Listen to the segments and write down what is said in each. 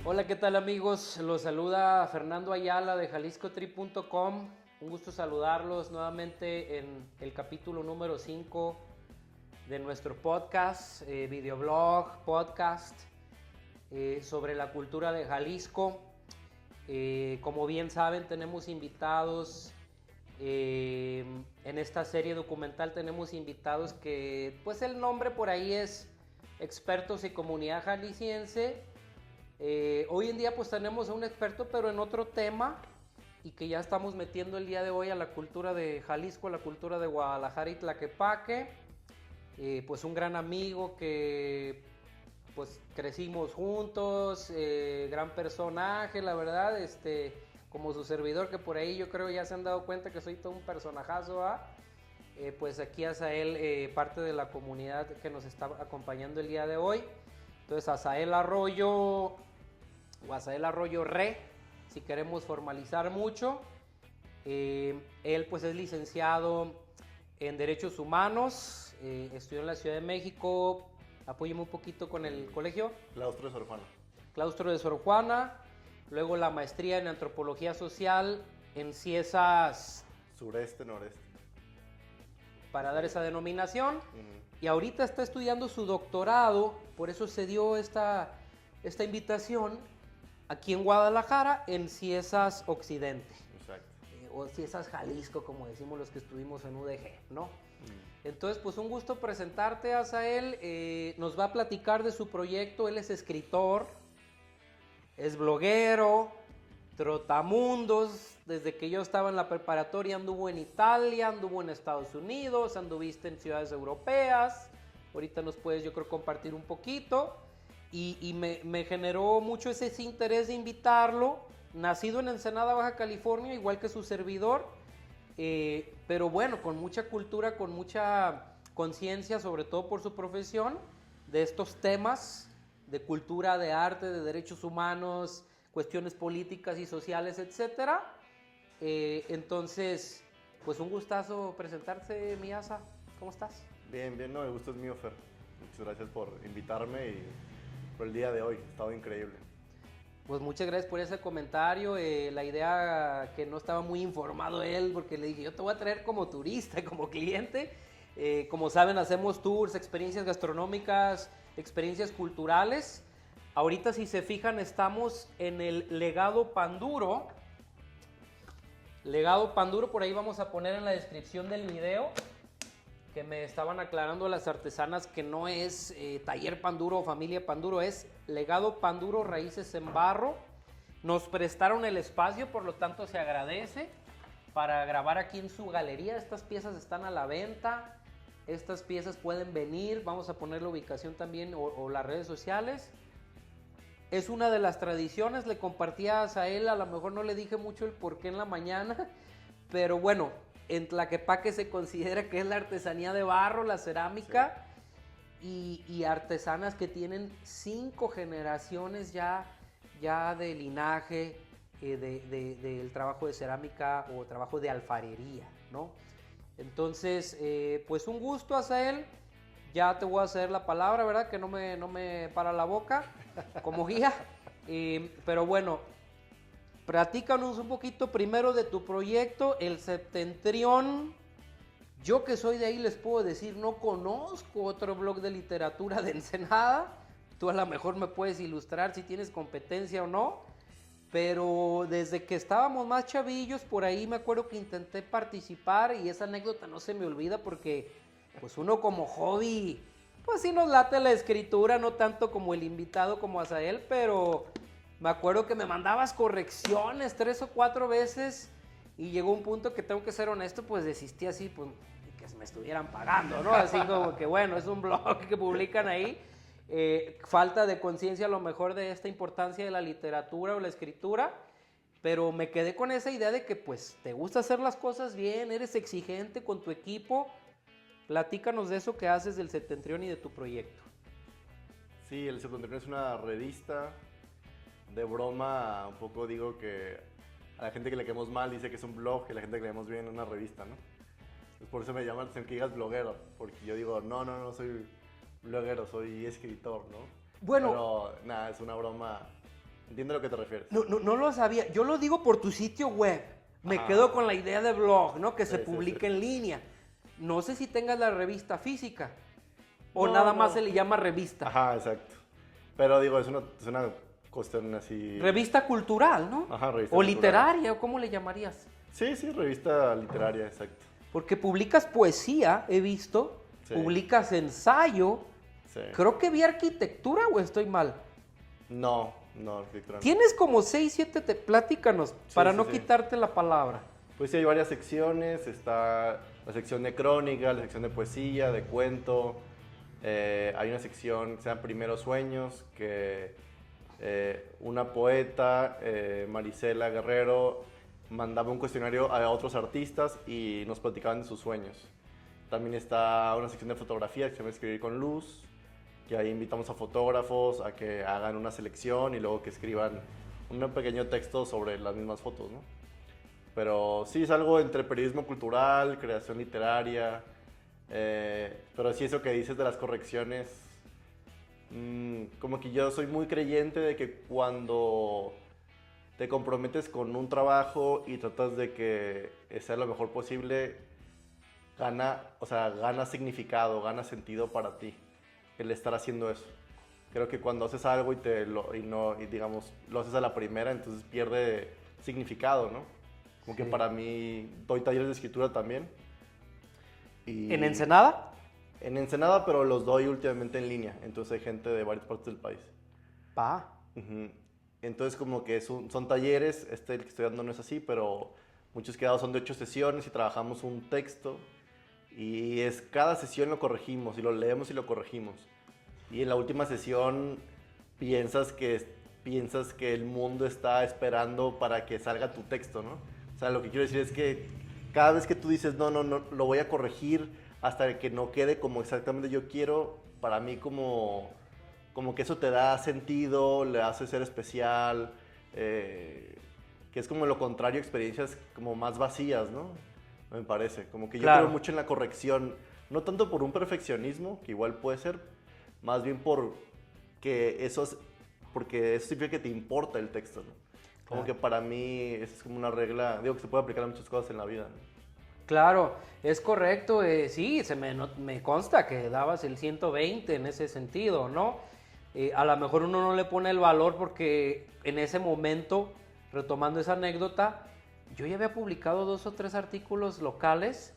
Hola, ¿qué tal amigos? Los saluda Fernando Ayala de JaliscoTrip.com. Un gusto saludarlos nuevamente en el capítulo número 5 de nuestro podcast, videoblog, podcast sobre la cultura de Jalisco. Como bien saben, tenemos invitados en esta serie documental. Tenemos invitados que, pues el nombre por ahí es Expertos en Comunidad Jalisciense. Hoy en día pues tenemos a un experto pero en otro tema y que ya estamos metiendo el día de hoy a la cultura de Jalisco, a la cultura de Guadalajara y Tlaquepaque. Pues un gran amigo que pues crecimos juntos, gran personaje, la verdad, como su servidor, que por ahí yo creo ya se han dado cuenta que soy todo un personajazo, pues aquí Azael, parte de la comunidad que nos está acompañando el día de hoy. Entonces Azael Arroyo o Azael Arroyo Re, si queremos formalizar mucho. Él pues es licenciado en Derechos Humanos, estudió en la Ciudad de México. Apóyeme un poquito con el colegio. Claustro de Sor Juana. Claustro de Sor Juana. Luego la maestría en Antropología Social en Ciesas Sureste, noreste. Para dar esa denominación. Y ahorita está estudiando su doctorado, por eso se dio esta invitación aquí en Guadalajara, en Ciesas Occidente. Exacto. O Ciesas Jalisco, como decimos los que estuvimos en UDG, ¿no? Entonces, pues un gusto presentarte, Azael. Nos va a platicar de su proyecto. Él es escritor, es bloguero, trotamundos. Desde que yo estaba en la preparatoria anduvo en Italia, anduvo en Estados Unidos, anduviste en ciudades europeas. Ahorita nos puedes, yo creo, compartir un poquito. Y me generó mucho ese interés de invitarlo. Nacido en Ensenada, Baja California, igual que su servidor. Pero bueno, con mucha cultura, con mucha conciencia, sobre todo por su profesión, de estos temas de cultura, de arte, de derechos humanos, cuestiones políticas y sociales, etcétera. Entonces, pues un gustazo presentarse, mi Asa. ¿Cómo estás? Bien, bien, no, el gusto es mío, Fer. Muchas gracias por invitarme y por el día de hoy. Ha estado increíble. Pues muchas gracias por ese comentario. La idea que no estaba muy informado él, porque le dije, yo te voy a traer como turista, como cliente. Como saben, hacemos tours, experiencias gastronómicas, experiencias culturales. Ahorita, si se fijan, estamos en el Legado Panduro. Legado Panduro, por ahí vamos a poner en la descripción del video, que me estaban aclarando las artesanas que no es Taller Panduro o Familia Panduro, es Legado Panduro Raíces en Barro. Nos prestaron el espacio, por lo tanto se agradece, para grabar aquí en su galería. Estas piezas están a la venta, estas piezas pueden venir, vamos a poner la ubicación también o las redes sociales. Es una de las tradiciones, le compartías a él, a lo mejor no le dije mucho el por qué en la mañana, pero bueno, en Tlaquepaque se considera que es la artesanía de barro, la cerámica, sí. y artesanas que tienen 5 generaciones ya de linaje del trabajo de cerámica o trabajo de alfarería, ¿no? Entonces, pues un gusto, Azael. Ya te voy a ceder la palabra, ¿verdad? Que no me para la boca como guía. Pero bueno, platícanos un poquito primero de tu proyecto, el Septentrión. Yo que soy de ahí les puedo decir, no conozco otro blog de literatura de Ensenada. Tú a lo mejor me puedes ilustrar si tienes competencia o no. Pero desde que estábamos más chavillos, por ahí me acuerdo que intenté participar y esa anécdota no se me olvida porque pues uno como hobby, pues sí nos late la escritura, no tanto como el invitado como Azael, pero me acuerdo que me mandabas correcciones 3 o 4 veces y llegó un punto que tengo que ser honesto, pues desistí así, pues que me estuvieran pagando, ¿no? Así como que bueno, es un blog que publican ahí. Falta de conciencia a lo mejor de esta importancia de la literatura o la escritura, pero me quedé con esa idea de que pues te gusta hacer las cosas bien, eres exigente con tu equipo. Platícanos de eso que haces del Septentrión y de tu proyecto. Sí, el Septentrión es una revista. De broma, un poco digo que a la gente que le quedemos mal dice que es un blog, que a la gente que le quedemos bien una revista, ¿no? Pues por eso me llama la atención que digas bloguero, porque yo digo, no soy bloguero, soy escritor, ¿no? Bueno. Pero nada, es una broma Entiendo a lo que te refieres. No lo sabía. Yo lo digo por tu sitio web. Me quedo con la idea de blog, ¿no? Que se publique en línea. No sé si tengas la revista física o nada más se le llama revista. Ajá, exacto. Pero digo, es una cuestión así... Revista cultural, ¿no? Ajá, revista o cultural. literaria, ¿o cómo le llamarías? Sí, revista literaria, exacto. Porque publicas poesía, he visto. Sí. Publicas ensayo. Sí. Creo que vi arquitectura o estoy mal. No, arquitectura no. Tienes como 6, 7, pláticanos, para sí, no sí. quitarte la palabra. Pues sí, hay varias secciones. Está la sección de crónica, la sección de poesía, de cuento. Hay una sección que se llama Primeros Sueños, que una poeta, Marisela Guerrero, mandaba un cuestionario a otros artistas y nos platicaban de sus sueños. También está una sección de fotografía que se llama Escribir con Luz, que ahí invitamos a fotógrafos a que hagan una selección y luego que escriban un pequeño texto sobre las mismas fotos, ¿no? Pero sí es algo entre periodismo cultural, creación literaria, pero sí eso que dices de las correcciones, como que yo soy muy creyente de que cuando te comprometes con un trabajo y tratas de que sea lo mejor posible, gana significado, gana sentido para ti el estar haciendo eso. Creo que cuando haces algo digamos, lo haces a la primera, entonces pierde significado, ¿no? Como que para mí, doy talleres de escritura también. Y ¿En Ensenada? En Ensenada, pero los doy últimamente en línea, entonces hay gente de varias partes del país. Uh-huh. Entonces como que son talleres, el que estoy dando no es así, pero muchos quedados son de 8 sesiones y trabajamos un texto y cada sesión lo corregimos y lo leemos y lo corregimos. Y en la última sesión piensas que el mundo está esperando para que salga tu texto, ¿no? O sea, lo que quiero decir es que cada vez que tú dices, no, lo voy a corregir hasta que no quede como exactamente yo quiero, para mí como que eso te da sentido, le hace ser especial, que es como lo contrario a experiencias como más vacías, ¿no? Me parece, como que yo creo mucho en la corrección, no tanto por un perfeccionismo, que igual puede ser, más bien porque eso significa que te importa el texto, ¿no? Como que para mí esa es como una regla, digo que se puede aplicar a muchas cosas en la vida, ¿no? Claro, es correcto, sí, me consta que dabas el 120 en ese sentido, ¿no? A lo mejor uno no le pone el valor porque en ese momento, retomando esa anécdota, yo ya había publicado 2 o 3 artículos locales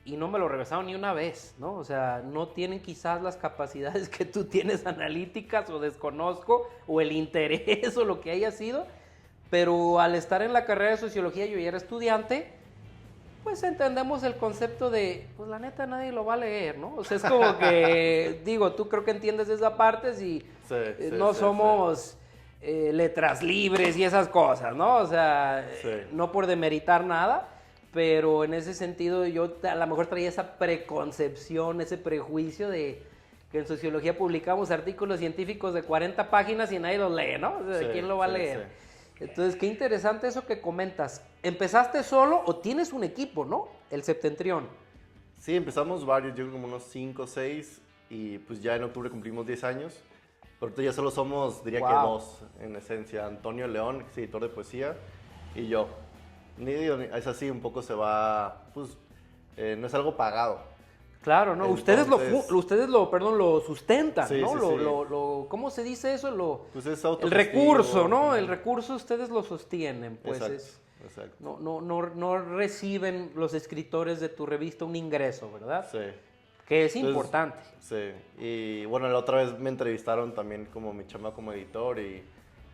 y no me lo regresaron ni una vez, ¿no? O sea, no tienen quizás las capacidades que tú tienes analíticas o desconozco, o el interés o lo que haya sido, pero al estar en la carrera de sociología yo ya era estudiante, pues entendemos el concepto de, pues la neta nadie lo va a leer, ¿no? O sea, es como que, digo, tú creo que entiendes esa parte si no somos letras libres y esas cosas, ¿no? O sea, no por demeritar nada, pero en ese sentido yo a lo mejor traía esa preconcepción, ese prejuicio de que en sociología publicamos artículos científicos de 40 páginas y nadie los lee, ¿no? O sea, ¿quién lo va a leer? Entonces, qué interesante eso que comentas. ¿Empezaste solo o tienes un equipo, no? El Septentrión. Sí, empezamos varios, yo como unos 5 o 6 y pues ya en octubre cumplimos 10 años. Pero ahorita ya solo somos, diría que 2 en esencia. Antonio León, que es editor de poesía, y yo. Es así, un poco se va, pues no es algo pagado. Claro, ¿no? Entonces, ustedes lo sustentan, sí, ¿no? Sí. ¿Cómo se dice eso? Pues es el recurso, ¿no? El recurso ustedes lo sostienen, pues. Exacto. No reciben los escritores de tu revista un ingreso, ¿verdad? Sí. Que es importante. Sí. Y bueno, la otra vez me entrevistaron también como mi chamba como editor y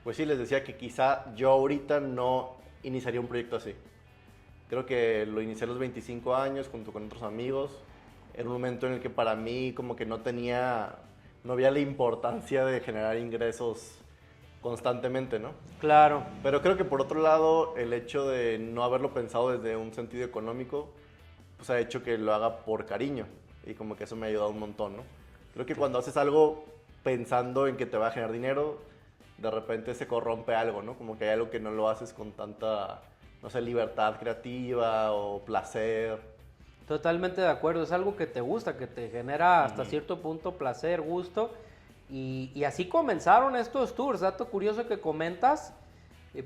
pues sí, les decía que quizá yo ahorita no iniciaría un proyecto así. Creo que lo inicié a los 25 años junto con otros amigos. Era un momento en el que para mí como que no había la importancia de generar ingresos constantemente, ¿no? Claro. Pero creo que por otro lado, el hecho de no haberlo pensado desde un sentido económico, pues ha hecho que lo haga por cariño y como que eso me ha ayudado un montón, ¿no? Creo que cuando haces algo pensando en que te va a generar dinero, de repente se corrompe algo, ¿no? Como que hay algo que no lo haces con tanta, no sé, libertad creativa o placer. Totalmente de acuerdo, es algo que te gusta, que te genera hasta cierto punto placer, gusto, Y así comenzaron estos tours. Dato curioso que comentas,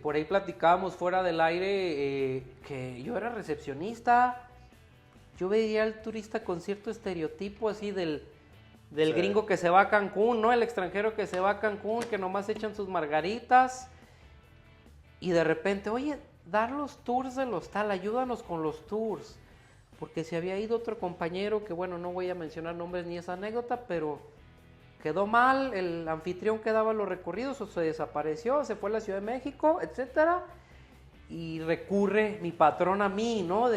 por ahí platicábamos fuera del aire, que yo era recepcionista. Yo veía al turista con cierto estereotipo así del Sí. gringo que se va a Cancún, ¿no? El extranjero que se va a Cancún, que nomás echan sus margaritas. Y de repente, oye, dar los tours del hostal, ayúdanos con los tours. Porque se había ido otro compañero, que bueno, no voy a mencionar nombres ni esa anécdota, pero quedó mal, el anfitrión que daba los recorridos o se desapareció, se fue a la Ciudad de México, etcétera. Y recurre mi patrón a mí, ¿no?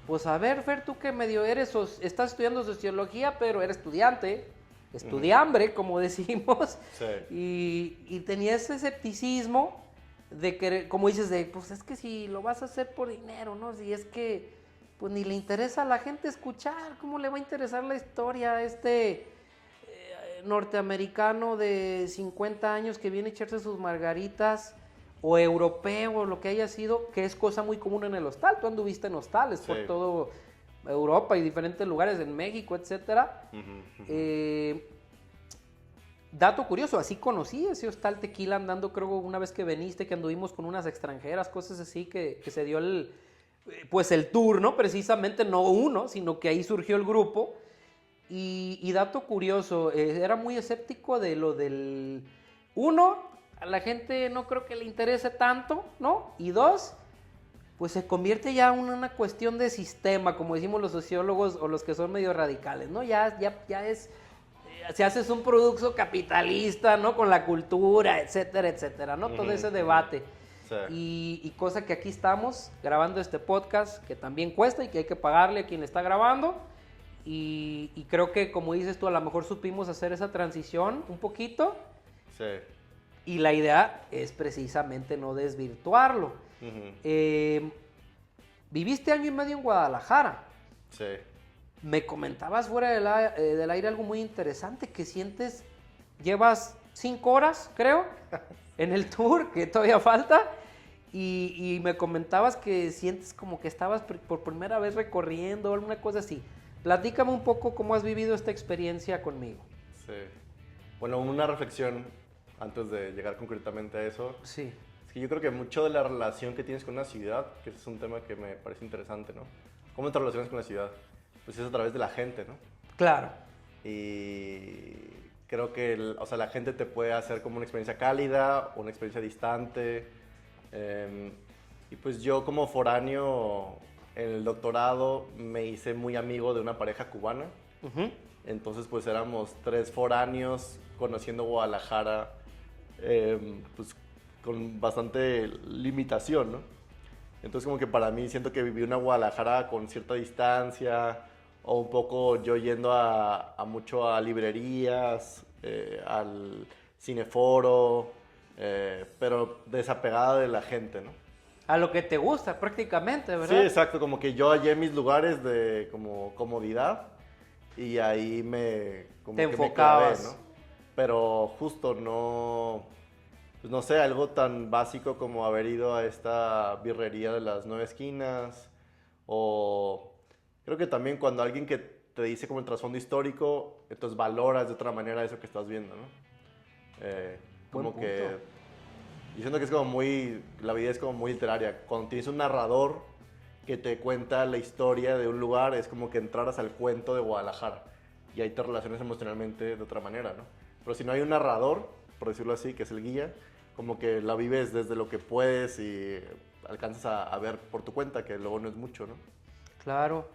Pues a ver, Fer, tú que medio estás estudiando sociología, pero eres estudiante, estudiambre, como decimos. Sí. Y tenía ese escepticismo de que, como dices, pues es que si lo vas a hacer por dinero, ¿no? Si es que, pues ni le interesa a la gente escuchar, ¿cómo le va a interesar la historia a este norteamericano de 50 años que viene a echarse sus margaritas? O europeo, o lo que haya sido, que es cosa muy común en el hostal. Tú anduviste en hostales por todo Europa y diferentes lugares, en México, etcétera. Dato curioso, así conocí ese hostal Tequila andando, creo, una vez que viniste, que anduvimos con unas extranjeras, cosas así, que se dio el tour, ¿no? Precisamente, no uno, sino que ahí surgió el grupo. Y dato curioso, era muy escéptico de lo del... Uno, a la gente no creo que le interese tanto, ¿no? Y dos, pues se convierte ya en una cuestión de sistema, como decimos los sociólogos o los que son medio radicales, ¿no? Ya es, si haces un producto capitalista, ¿no? Con la cultura, etcétera, etcétera, ¿no? Todo ese debate. Sí. Y cosa que aquí estamos grabando este podcast, que también cuesta y que hay que pagarle a quien está grabando. Y creo que, como dices tú, a lo mejor supimos hacer esa transición un poquito. Sí. Y la idea es precisamente no desvirtuarlo. Viviste año y medio en Guadalajara. Sí. Me comentabas fuera del aire algo muy interesante, que llevas 5 horas, creo, en el tour, que todavía falta, y me comentabas que sientes como que estabas por primera vez recorriendo, alguna cosa así. Platícame un poco cómo has vivido esta experiencia conmigo. Sí. Bueno, una reflexión antes de llegar concretamente a eso. Sí. Es que yo creo que mucho de la relación que tienes con una ciudad, que ese es un tema que me parece interesante, ¿no? ¿Cómo te relacionas con la ciudad? Pues es a través de la gente, ¿no? Claro. Y creo que o sea, la gente te puede hacer como una experiencia cálida, una experiencia distante. Y pues yo como foráneo en el doctorado me hice muy amigo de una pareja cubana. Entonces pues éramos 3 foráneos conociendo Guadalajara, pues con bastante limitación, ¿no? Entonces como que para mí siento que viví una Guadalajara con cierta distancia, o un poco yo yendo mucho a librerías, al cineforo, pero desapegada de la gente, ¿no? A lo que te gusta prácticamente, ¿verdad? Sí, exacto, como que yo hallé mis lugares de como comodidad y ahí como te que enfocabas. me clavé, ¿no? Pero justo no, pues no sé, algo tan básico como haber ido a esta birrería de las 9 esquinas, o creo que también cuando alguien que te dice como el trasfondo histórico, entonces valoras de otra manera eso que estás viendo, ¿no? Como que yo siento que es como la vida es como muy literaria. Cuando tienes un narrador que te cuenta la historia de un lugar, es como que entraras al cuento de Guadalajara y ahí te relacionas emocionalmente de otra manera, ¿no? Pero si no hay un narrador, por decirlo así, que es el guía, como que la vives desde lo que puedes y alcanzas a ver por tu cuenta, que luego no es mucho, ¿no? Claro,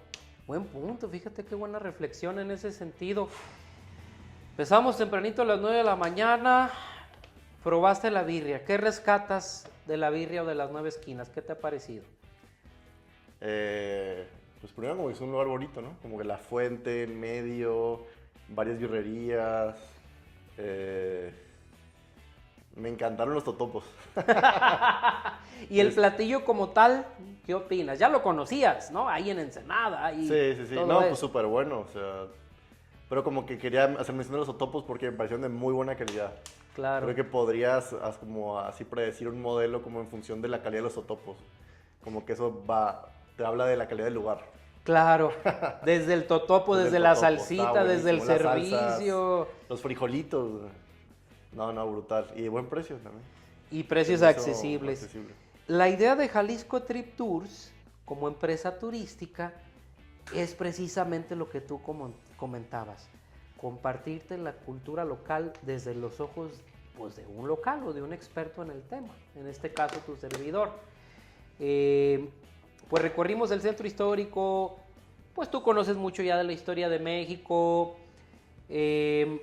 buen punto, fíjate qué buena reflexión en ese sentido. Empezamos tempranito a las 9 de la mañana, probaste la birria. ¿Qué rescatas de la birria o de las 9 esquinas? ¿Qué te ha parecido? Pues primero como que es un lugar bonito, ¿no? Como que la fuente en medio, varias birrerías. Me encantaron los totopos. Y el platillo como tal, ¿qué opinas? Ya lo conocías, ¿no? Ahí en Ensenada. Y sí. No, pues súper bueno, o sea. Pero como que quería hacer mención de los totopos porque me parecieron de muy buena calidad. Claro. Creo que podrías como así predecir un modelo como en función de la calidad de los totopos. Como que eso te habla de la calidad del lugar. Claro, desde el totopo, desde la totopo, salsita, estaba desde el buenísimo, las servicio. salsas, los frijolitos. No, brutal. Y de buen precio también. Y precios Se me hizo accesibles. accesible. La idea de Jalisco Trip Tours como empresa turística es precisamente lo que tú comentabas, compartirte la cultura local desde los ojos pues, de un local o de un experto en el tema, en este caso tu servidor. Pues recorrimos el centro histórico, pues tú conoces mucho ya de la historia de México, en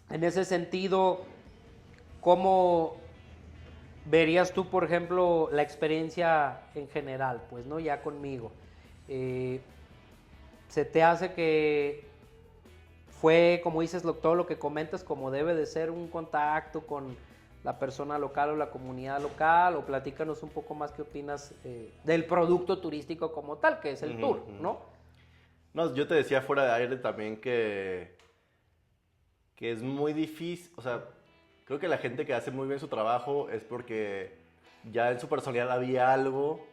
ese sentido, ¿cómo verías tú, por ejemplo, la experiencia en general, pues, ¿no? Ya conmigo. ¿Se te hace que fue, como dices, todo lo que comentas, como debe de ser un contacto con la persona local o la comunidad local? O platícanos un poco más qué opinas del producto turístico como tal, que es el tour, ¿no? No, yo te decía fuera de aire también que es muy difícil, o sea, creo que la gente que hace muy bien su trabajo es porque ya en su personalidad había algo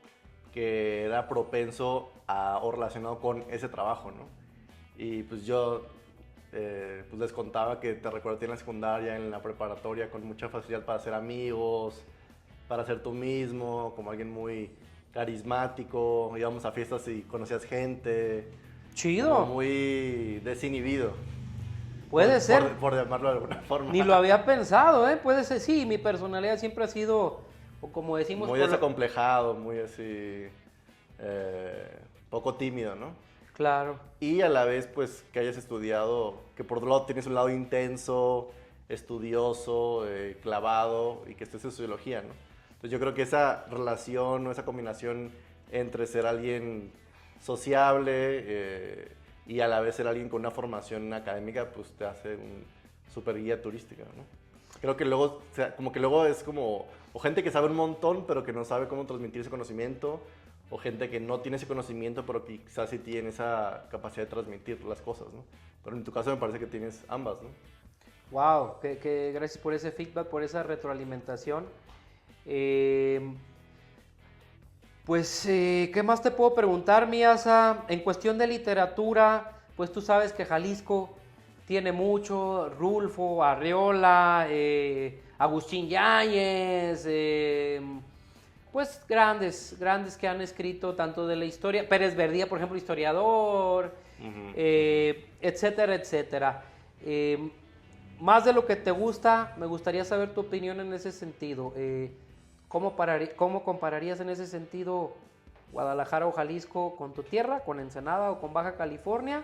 que era propenso o relacionado con ese trabajo, ¿no? Y pues yo pues les contaba que te recuerdo en la secundaria, en la preparatoria, con mucha facilidad para hacer amigos, para ser tú mismo, como alguien muy carismático, íbamos a fiestas y conocías gente. Chido. Como muy desinhibido. Puede ser. Por llamarlo de alguna forma. Ni lo había pensado, ¿eh? Puede ser, sí, mi personalidad siempre ha sido, o como decimos... Muy desacomplejado, muy así, poco tímido, ¿no? Claro. Y a la vez, pues, que hayas estudiado, que por otro lado tienes un lado intenso, estudioso, clavado, y que estés en sociología, ¿no? Entonces yo creo que esa relación o esa combinación entre ser alguien sociable y a la vez ser alguien con una formación académica, pues te hace un super guía turística, ¿no? Creo que luego, o sea, como que luego es como, o gente que sabe un montón, pero que no sabe cómo transmitir ese conocimiento, o gente que no tiene ese conocimiento, pero que quizás sí tiene esa capacidad de transmitir las cosas, ¿no? Pero en tu caso me parece que tienes ambas, ¿no? Wow, que gracias por ese feedback, por esa retroalimentación. Pues, ¿qué más te puedo preguntar, Miasa? En cuestión de literatura, pues tú sabes que Jalisco tiene mucho, Rulfo, Arreola, Agustín Yáñez, pues grandes que han escrito tanto de la historia, Pérez Verdía, por ejemplo, historiador, etcétera, etcétera. Más de lo que te gusta, me gustaría saber tu opinión en ese sentido. ¿Cómo compararías en ese sentido Guadalajara o Jalisco con tu tierra, con Ensenada o con Baja California?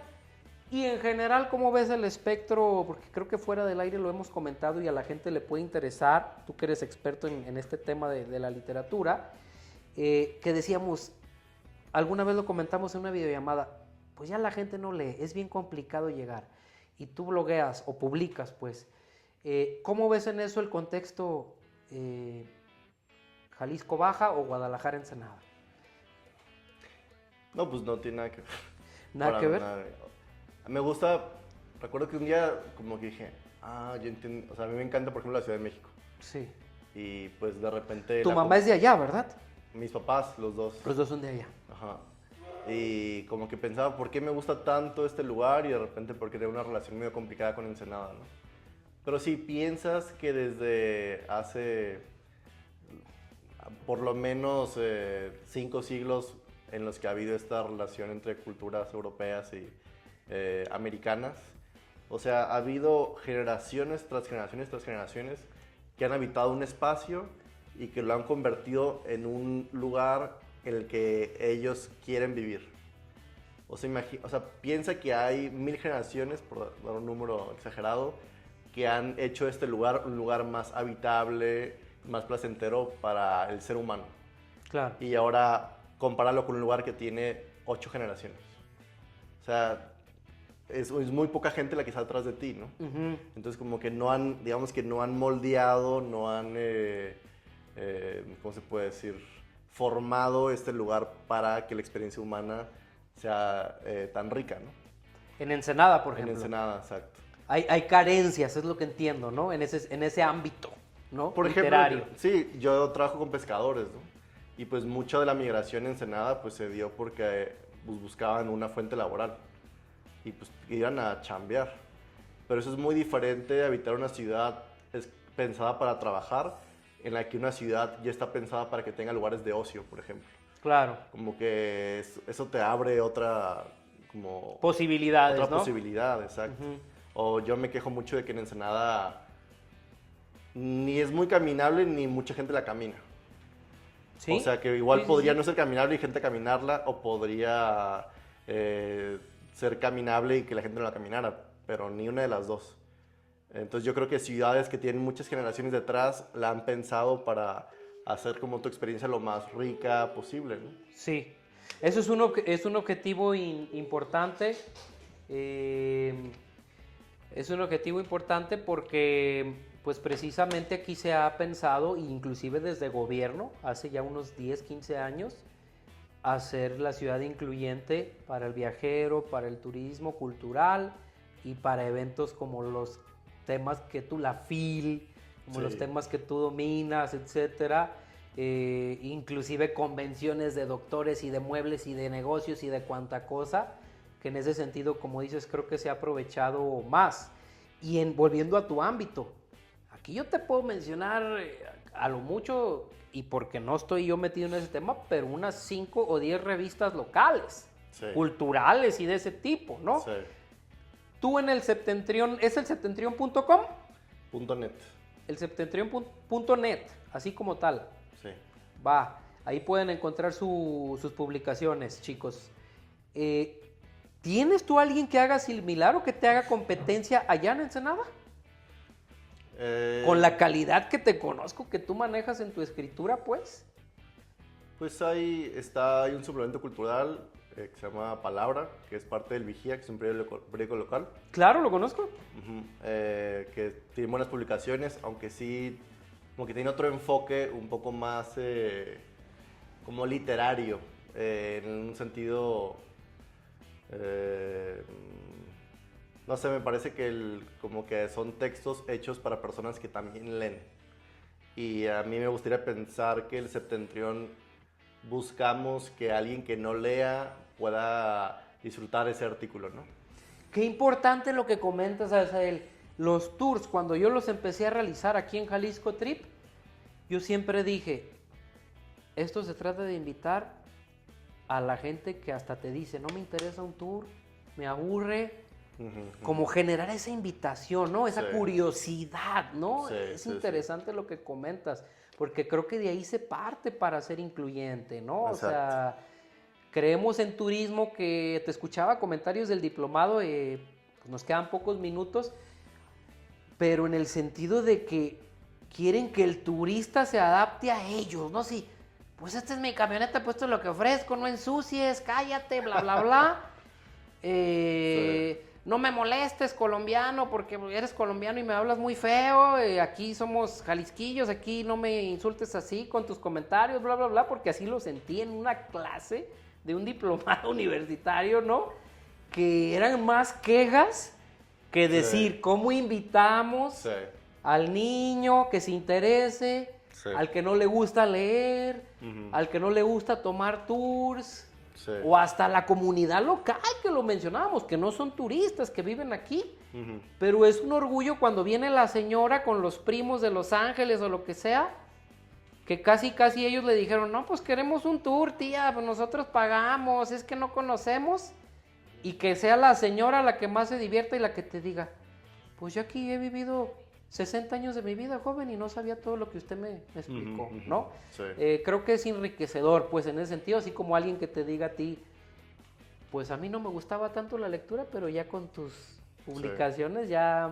Y en general, ¿cómo ves el espectro? Porque creo que fuera del aire lo hemos comentado y a la gente le puede interesar, tú que eres experto en este tema de la literatura, que decíamos, alguna vez lo comentamos en una videollamada, pues ya la gente no lee, es bien complicado llegar. Y tú blogueas o publicas, pues. ¿Cómo ves en eso el contexto Jalisco Baja o Guadalajara Ensenada? No, pues no tiene nada que ver. ¿Nada que ver? Me gusta, recuerdo que un día como que dije, yo entiendo, o sea, a mí me encanta, por ejemplo, la Ciudad de México. Sí. Y pues de repente... Tu mamá es de allá, ¿verdad? Mis papás, los dos. Los dos son de allá. Ajá. Y como que pensaba, ¿por qué me gusta tanto este lugar? Y de repente porque tengo una relación medio complicada con Ensenada, ¿no? Pero si piensas que desde hace por lo menos 5 siglos en los que ha habido esta relación entre culturas europeas y americanas, o sea, ha habido generaciones tras generaciones tras generaciones que han habitado un espacio y que lo han convertido en un lugar en el que ellos quieren vivir. O sea, piensa que hay 1000 generaciones, por dar un número exagerado, que han hecho este lugar un lugar más habitable, más placentero para el ser humano. Claro. Y ahora compáralo con un lugar que tiene 8 generaciones. O sea, es muy poca gente la que está atrás de ti, ¿no? Uh-huh. Entonces como que no han, digamos que no han moldeado, no han, ¿cómo se puede decir? Formado este lugar para que la experiencia humana sea tan rica, ¿no? En Ensenada, por ejemplo. En Ensenada, exacto. Hay carencias, es lo que entiendo, ¿no? En ese ámbito, ¿no? Por literario. Ejemplo, sí, yo trabajo con pescadores, ¿no? Y pues mucha de la migración en Ensenada pues se dio porque pues, buscaban una fuente laboral y pues iban a chambear. Pero eso es muy diferente a habitar una ciudad pensada para trabajar, en la que una ciudad ya está pensada para que tenga lugares de ocio, por ejemplo. Claro. Como que eso te abre otra Posibilidades, otra ¿no? posibilidad, exacto. O yo me quejo mucho de que en Ensenada ni es muy caminable ni mucha gente la camina. ¿Sí? O sea que igual Sí, sí, podría sí. no ser caminable y gente caminarla, o podría ser caminable y que la gente no la caminara, pero ni una de las dos. Entonces yo creo que ciudades que tienen muchas generaciones detrás la han pensado para hacer como tu experiencia lo más rica posible, ¿no? Sí, eso es un objetivo importante. eh, es un objetivo importante porque, pues precisamente aquí se ha pensado, inclusive desde gobierno, hace ya unos 10, 15 años, hacer la ciudad incluyente para el viajero, para el turismo cultural y para eventos como los temas que tú, la FIL, como los Sí. temas que tú dominas, etcétera. Inclusive convenciones de doctores y de muebles y de negocios y de cuanta cosa, que en ese sentido, como dices, creo que se ha aprovechado más. Y volviendo a tu ámbito, aquí yo te puedo mencionar a lo mucho, y porque no estoy yo metido en ese tema, pero unas 5 o 10 revistas locales, Sí. culturales y de ese tipo, ¿no? Sí. Tú en el Septentrión, ¿es el septentrión.com? .net. El septentrión.net, así como tal. Sí. Va, ahí pueden encontrar sus publicaciones, chicos. ¿Tienes tú alguien que haga similar o que te haga competencia allá en Ensenada? Con la calidad que te conozco, que tú manejas en tu escritura, pues. Pues hay un suplemento cultural que se llama Palabra, que es parte del Vigía, que es un periódico local. Claro, lo conozco. Que tiene buenas publicaciones, aunque sí, como que tiene otro enfoque un poco más como literario, en un sentido, no sé, me parece que como que son textos hechos para personas que también leen. Y a mí me gustaría pensar que el Septentrión buscamos que alguien que no lea pueda disfrutar ese artículo, ¿no? Qué importante lo que comentas, Azael. Los tours, cuando yo los empecé a realizar aquí en Jalisco Trip, yo siempre dije, esto se trata de invitar a la gente que hasta te dice, no me interesa un tour, me aburre, como generar esa invitación, ¿no? Esa Sí. curiosidad, ¿no? Sí, Es sí, interesante lo que comentas, porque creo que de ahí se parte para ser incluyente, ¿no? O sea, creemos en turismo, que te escuchaba comentarios del diplomado, pues nos quedan pocos minutos, pero en el sentido de que quieren que el turista se adapte a ellos, ¿no? Si, pues esta es mi camioneta, puesto lo que ofrezco, no ensucies, cállate, bla, bla, bla. Sí. No me molestes, colombiano, porque eres colombiano y me hablas muy feo. Aquí somos jalisquillos, aquí no me insultes así con tus comentarios, bla, bla, bla, porque así lo sentí en una clase de un diplomado universitario, ¿no? Que eran más quejas que decir, ¿cómo invitamos al niño que se interese, al que no le gusta leer, al que no le gusta tomar tours? Sí. O hasta la comunidad local, que lo mencionábamos, que no son turistas, que viven aquí. Pero es un orgullo cuando viene la señora con los primos de Los Ángeles o lo que sea, que casi ellos le dijeron, no, pues queremos un tour, tía, pues nosotros pagamos, es que no conocemos. Y que sea la señora la que más se divierta y la que te diga, pues yo aquí he vivido 60 años de mi vida, joven, y no sabía todo lo que usted me explicó, ¿no? Sí. Creo que es enriquecedor, pues, en ese sentido, así como alguien que te diga a ti, pues a mí no me gustaba tanto la lectura, pero ya con tus publicaciones ya...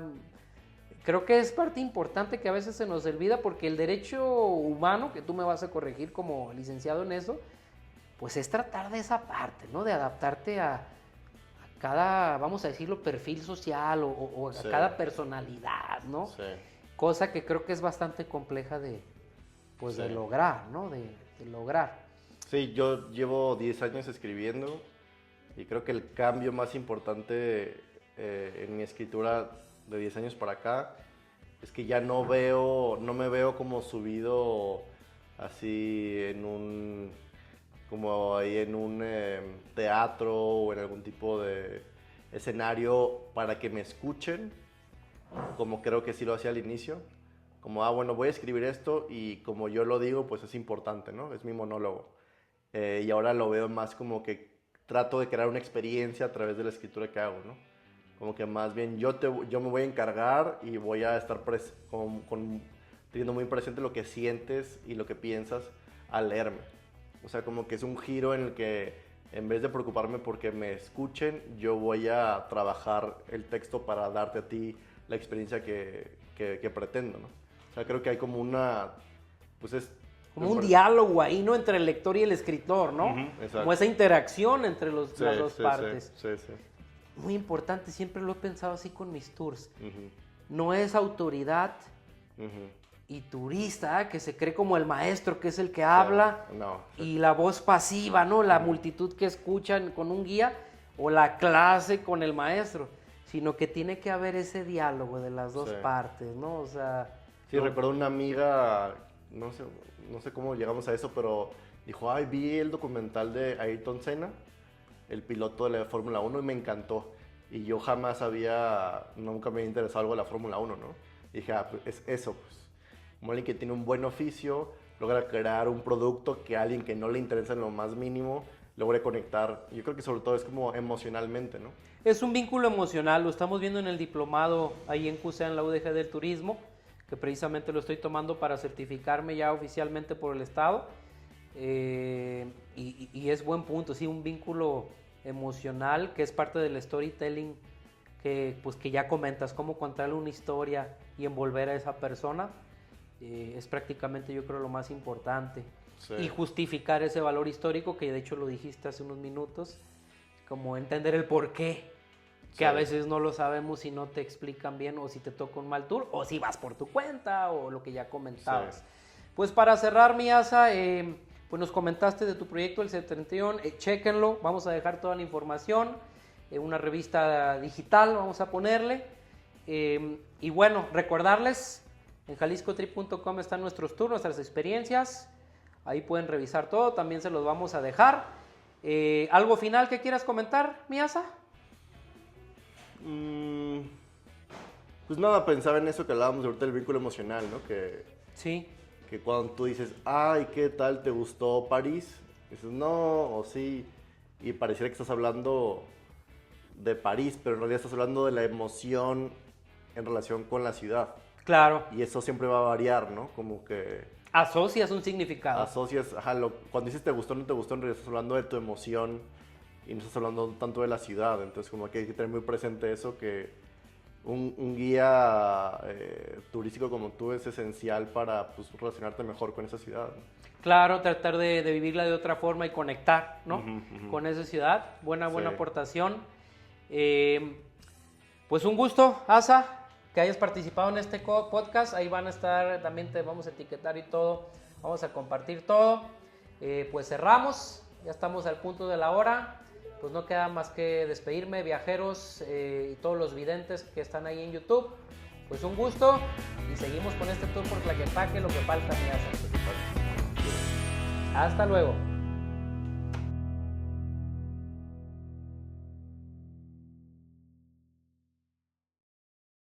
Creo que es parte importante que a veces se nos olvida, porque el derecho humano, que tú me vas a corregir como licenciado en eso, pues es tratar de esa parte, ¿no? De adaptarte a cada, vamos a decirlo, perfil social o a cada personalidad, ¿no? Sí. Cosa que creo que es bastante compleja de lograr, ¿no? De lograr. Sí, yo llevo 10 años escribiendo y creo que el cambio más importante en mi escritura de 10 años para acá es que ya no me veo como subido así en un como ahí en un teatro o en algún tipo de escenario para que me escuchen, como creo que sí lo hacía al inicio. Como, bueno, voy a escribir esto y como yo lo digo, pues es importante, ¿no? Es mi monólogo. Y ahora lo veo más como que trato de crear una experiencia a través de la escritura que hago, ¿no? Como que más bien yo me voy a encargar y voy a estar teniendo muy presente lo que sientes y lo que piensas al leerme. O sea, como que es un giro en el que en vez de preocuparme porque me escuchen, yo voy a trabajar el texto para darte a ti la experiencia que pretendo, ¿no? O sea, creo que hay como pues es... Como un diálogo ahí, ¿no? Entre el lector y el escritor, ¿no? Exacto. Como esa interacción entre las dos partes. Sí. Muy importante, siempre lo he pensado así con mis tours. No es autoridad y turista, que se cree como el maestro, que es el que habla, y la voz pasiva, ¿no? La multitud que escuchan con un guía, o la clase con el maestro, sino que tiene que haber ese diálogo de las dos partes, ¿no? O sea... Sí, recuerdo una amiga, no sé cómo llegamos a eso, pero dijo, vi el documental de Ayrton Senna, el piloto de la Fórmula 1, y me encantó. Y yo nunca me había interesado algo de la Fórmula 1, ¿no? Y dije, pues es eso, pues. Como alguien que tiene un buen oficio, logra crear un producto que a alguien que no le interesa en lo más mínimo, logre conectar. Yo creo que sobre todo es como emocionalmente, ¿no? Es un vínculo emocional, lo estamos viendo en el diplomado ahí en CUSEA, en la UDG del Turismo, que precisamente lo estoy tomando para certificarme ya oficialmente por el Estado. Y es buen punto, sí, un vínculo emocional que es parte del storytelling que ya comentas, cómo contarle una historia y envolver a esa persona, es prácticamente, yo creo, lo más importante. Sí. Y justificar ese valor histórico, que de hecho lo dijiste hace unos minutos, como entender el porqué, que a veces no lo sabemos si no te explican bien, o si te toca un mal tour, o si vas por tu cuenta, o lo que ya comentabas. Sí. Pues para cerrar, mi Asa, pues nos comentaste de tu proyecto El Septentrión, chéquenlo, vamos a dejar toda la información, una revista digital vamos a ponerle, y bueno, recordarles, en jaliscotrip.com están nuestros tours, nuestras experiencias, ahí pueden revisar todo, también se los vamos a dejar. ¿Algo final que quieras comentar, mi Asa? Pues nada, pensaba en eso que hablábamos ahorita del vínculo emocional, ¿no? Sí. Que cuando tú dices, ¿qué tal? ¿Te gustó París? Dices, no, o sí. Y pareciera que estás hablando de París, pero en realidad estás hablando de la emoción en relación con la ciudad. Claro. Y eso siempre va a variar, ¿no? Como que... Asocias un significado. Asocias, cuando dices te gustó o no te gustó, en realidad estás hablando de tu emoción y no estás hablando tanto de la ciudad. Entonces como que hay que tener muy presente eso, que un guía turístico como tú es esencial para pues, relacionarte mejor con esa ciudad. Claro, tratar de vivirla de otra forma y conectar, ¿no? Con esa ciudad. Buena aportación. Pues un gusto, Asa, que hayas participado en este podcast. Ahí van a estar, también te vamos a etiquetar y todo. Vamos a compartir todo. Pues cerramos, ya estamos al punto de la hora. Pues no queda más que despedirme, viajeros y todos los videntes que están ahí en YouTube. Pues un gusto y seguimos con este tour por Tlaquepaque, lo que falta, mi Asa. Hasta luego.